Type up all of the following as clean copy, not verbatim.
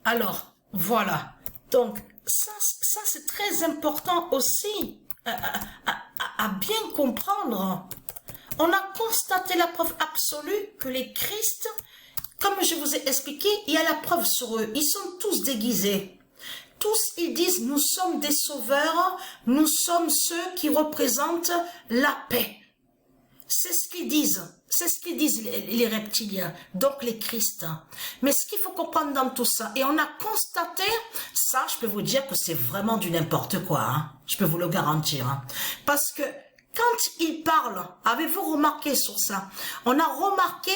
Alors, voilà. Donc, ça c'est très important aussi à bien comprendre. On a constaté la preuve absolue que les Christ, comme je vous ai expliqué, il y a la preuve sur eux. Ils sont tous déguisés. Tous, ils disent, nous sommes des sauveurs, nous sommes ceux qui représentent la paix. C'est ce qu'ils disent. C'est ce qu'ils disent les reptiliens, donc les Christ. Mais ce qu'il faut comprendre dans tout ça, et on a constaté, ça je peux vous dire que c'est vraiment du n'importe quoi, hein. Je peux vous le garantir. Hein. Parce que quand ils parlent, avez-vous remarqué sur ça? On a remarqué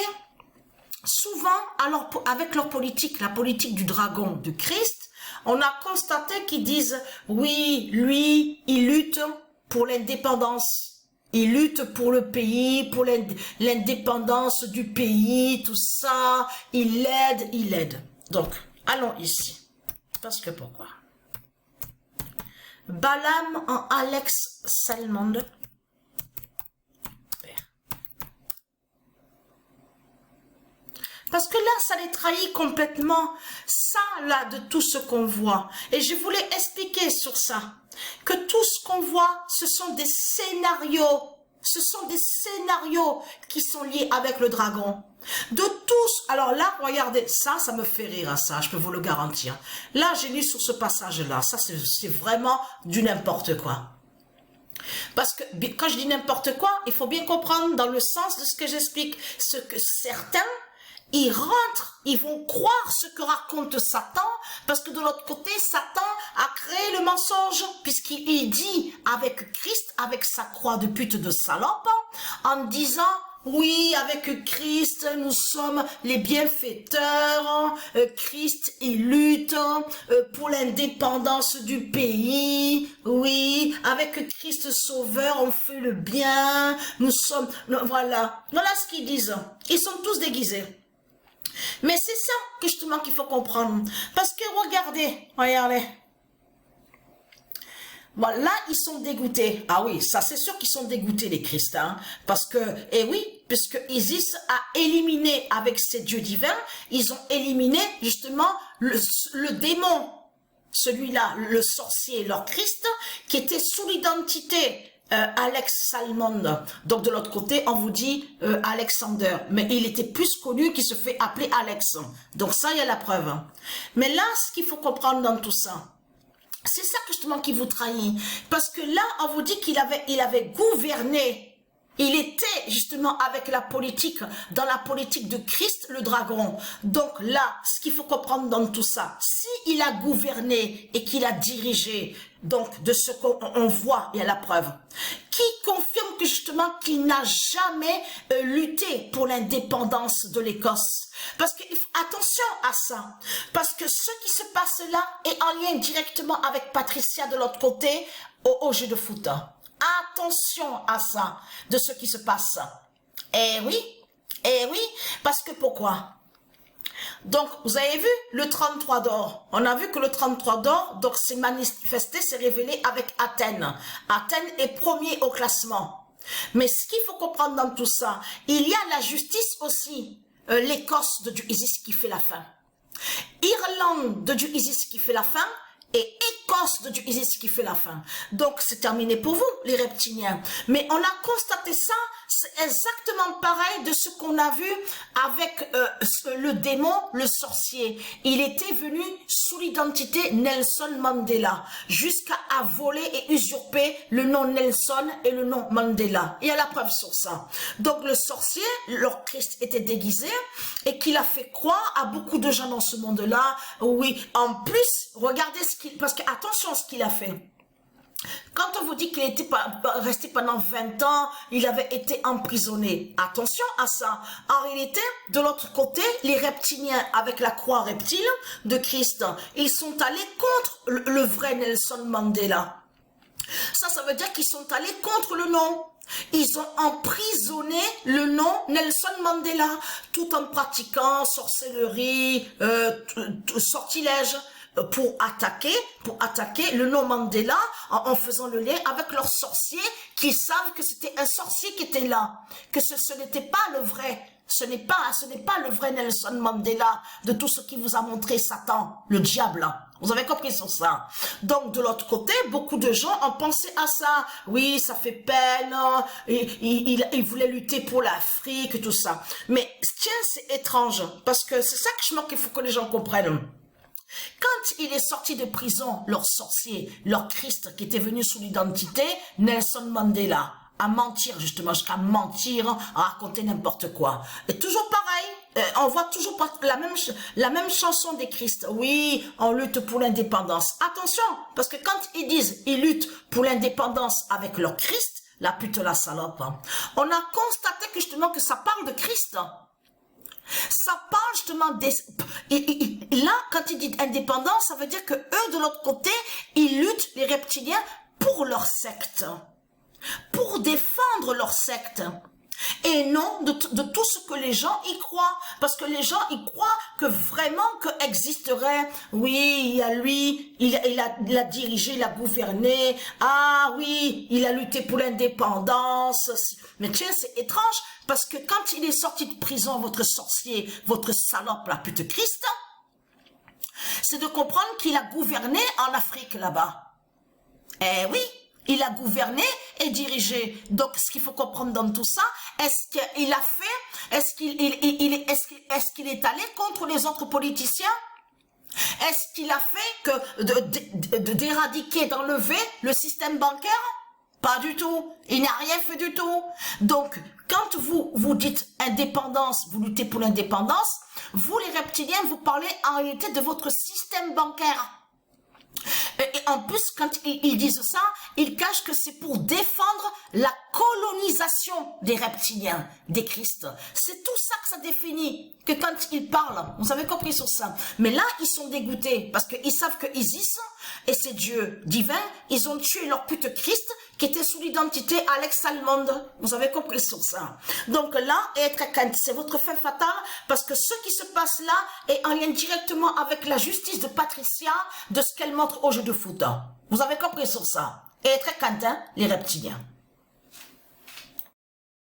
souvent, alors, avec leur politique, la politique du dragon, du Christ, on a constaté qu'ils disent, oui, lui, il lutte pour l'indépendance. Il lutte pour le pays, pour l'indépendance du pays, tout ça. Il aide. Donc, allons ici. Parce que pourquoi? Balaam en Alex Salmond. Parce que là, ça les trahit complètement. Ça, là, de tout ce qu'on voit. Et je voulais expliquer sur ça. Que tout ce qu'on voit, ce sont des scénarios. Ce sont des scénarios qui sont liés avec le dragon. De tous. Alors là, regardez, ça me fait rire à ça, je peux vous le garantir. Là, j'ai lu sur ce passage-là. Ça, c'est vraiment du n'importe quoi. Parce que quand je dis n'importe quoi, il faut bien comprendre dans le sens de ce que j'explique. Ce que certains, ils rentrent, ils vont croire ce que raconte Satan, parce que de l'autre côté, Satan a créé le mensonge, puisqu'il dit avec Christ, avec sa croix de pute de salope, en disant, oui, avec Christ, nous sommes les bienfaiteurs, Christ, il lutte pour l'indépendance du pays, oui, avec Christ sauveur, on fait le bien, nous sommes, voilà ce qu'ils disent, ils sont tous déguisés. Mais c'est ça que justement qu'il faut comprendre. Parce que regardez. Bon, là, ils sont dégoûtés. Ah oui, ça c'est sûr qu'ils sont dégoûtés les chrétiens. Parce que, et oui, puisque Isis a éliminé avec ses dieux divins, ils ont éliminé justement le démon. Celui-là, le sorcier, leur Christ, qui était sous l'identité Alex Salmond. Donc de l'autre côté, on vous dit Alexander. Mais il était plus connu qu'il se fait appeler Alex. Donc ça, il y a la preuve. Mais là, ce qu'il faut comprendre dans tout ça, c'est ça justement qui vous trahit. Parce que là, on vous dit qu'il avait gouverné. Il était justement avec la politique, dans la politique de Christ, le dragon. Donc là, ce qu'il faut comprendre dans tout ça, s'il a gouverné et qu'il a dirigé, donc de ce qu'on voit, il y a la preuve, qui confirme que justement qu'il n'a jamais lutté pour l'indépendance de l'Écosse. Parce que, attention à ça, parce que ce qui se passe là est en lien directement avec Patricia de l'autre côté au jeu de foot. Attention à ça, de ce qui se passe. Eh oui, parce que pourquoi? Donc, vous avez vu le 33 d'or. On a vu que le 33 d'or, donc c'est manifesté, c'est révélé avec Athènes. Athènes est premier au classement. Mais ce qu'il faut comprendre dans tout ça, il y a la justice aussi. L'Écosse de Dieu Isis qui fait la fin. Irlande de Dieu Isis qui fait la fin. Et Écosse de Dieu Isis qui fait la fin. Donc, c'est terminé pour vous, les reptiliens. Mais on a constaté ça, c'est exactement pareil de ce qu'on a vu avec le démon, le sorcier. Il était venu sous l'identité Nelson Mandela, jusqu'à voler et usurper le nom Nelson et le nom Mandela. Il y a la preuve sur ça. Donc, le sorcier, leur Christ était déguisé et qu'il a fait croire à beaucoup de gens dans ce monde-là. Oui, en plus, regardez parce que attention à ce qu'il a fait. Quand on vous dit qu'il était resté pendant 20 ans, il avait été emprisonné. Attention à ça. En réalité, de l'autre côté, les reptiliens avec la croix reptile de Christ, ils sont allés contre le vrai Nelson Mandela. Ça veut dire qu'ils sont allés contre le nom. Ils ont emprisonné le nom Nelson Mandela, tout en pratiquant sorcellerie, sortilège. Pour attaquer le nom Mandela en faisant le lien avec leurs sorciers qui savent que c'était un sorcier qui était là, que ce n'était pas le vrai Ce n'est pas le vrai Nelson Mandela de tout ce qui vous a montré Satan, le diable. Vous avez compris sur ça. Donc, de l'autre côté, beaucoup de gens ont pensé à ça. Oui, ça fait peine. Il voulait lutter pour l'Afrique, tout ça. Mais, tiens, c'est étrange. Parce que c'est ça que je manque qu'il faut que les gens comprennent. Quand il est sorti de prison, leur sorcier, leur Christ, qui était venu sous l'identité, Nelson Mandela, à mentir, justement, jusqu'à mentir, à raconter n'importe quoi. Et toujours pareil, on voit toujours la même chanson des Christ. Oui, on lutte pour l'indépendance. Attention, parce que quand ils disent, ils luttent pour l'indépendance avec leur Christ, la pute, la salope, on a constaté que justement que ça parle de Christ. Ça parle justement des... là, quand il dit indépendance, ça veut dire que eux, de l'autre côté, ils luttent, les reptiliens, pour leur secte. Pour défendre leur secte. Et non de tout ce que les gens y croient. Parce que les gens y croient que vraiment que existerait, oui, il y a lui, il a dirigé, il a gouverné, ah oui, il a lutté pour l'indépendance. Mais tiens, c'est étrange, parce que quand il est sorti de prison, votre sorcier, votre salope, la pute Christ, c'est de comprendre qu'il a gouverné en Afrique là-bas. Eh oui, il a gouverné et dirigé. Donc, ce qu'il faut comprendre dans tout ça, est-ce qu'il a fait, est-ce qu'il est allé contre les autres politiciens? Est-ce qu'il a fait que d'éradiquer, d'enlever le système bancaire? Pas du tout. Il n'a rien fait du tout. Donc, quand vous dites indépendance, vous luttez pour l'indépendance, vous les reptiliens, vous parlez en réalité de votre système bancaire. Et en plus, quand ils disent ça, ils cachent que c'est pour défendre la colonisation des reptiliens, des Christ. C'est tout ça que ça définit, que quand ils parlent, vous avez compris sur ça. Mais là, ils sont dégoûtés, parce qu'ils savent que Isis et ces dieux divins, ils ont tué leur pute Christ, qui était sous l'identité Alex Salmond. Vous avez compris sur ça. Donc là, c'est votre fin fatale, parce que ce qui se passe là est en lien directement avec la justice de Patricia, de ce qu'elle montre au jeu de foot. Vous avez compris sur ça. Et très quentin, les reptiliens.